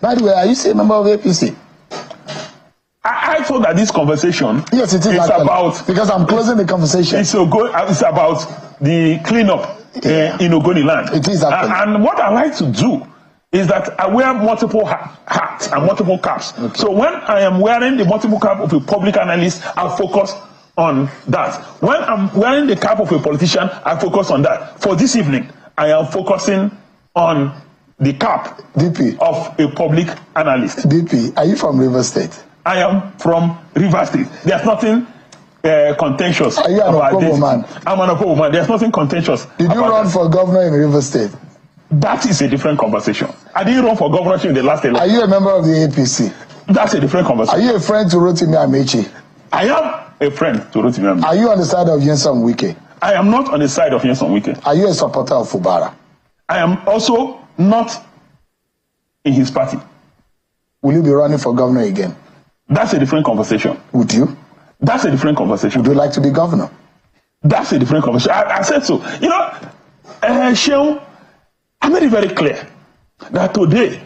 By the way, are you still a member of APC? I thought that this conversation yes, it is about, because I'm closing the conversation. It's about the cleanup in Ogoni land. It is actually. And what I like to do is that I wear multiple hats and multiple caps. Okay. So when I am wearing the multiple cap of a public analyst, I focus on that. When I'm wearing the cap of a politician, I focus on that. For this evening, I am focusing on the cap DP of a public analyst. DP, are you from Rivers State? I am from Rivers State. There's nothing contentious. Are you an Opobo man? I'm an Opobo man. There's nothing contentious. Did you run for governor in Rivers State? That is a different conversation. I didn't run for governorship in the last election. Are you a member of the APC? That's a different conversation. Are you a friend to Rotimi Amaechi? I am a friend to Rotimi Amaechi. Are you on the side of Nyesom Wike? I am not on the side of Nyesom Wike. Are you a supporter of Fubara? I am also not in his party. Will you be running for governor again? That's a different conversation. Would you? That's a different conversation. Would you like to be governor? That's a different conversation. I said so. You know, Sheon, I made it very clear that today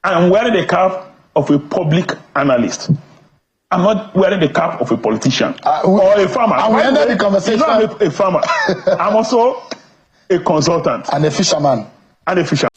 I am wearing the cap of a public analyst. I'm not wearing the cap of a politician or a farmer. We ended the conversation. I'm not a farmer. I'm also a consultant. And a fisherman. And a fisherman.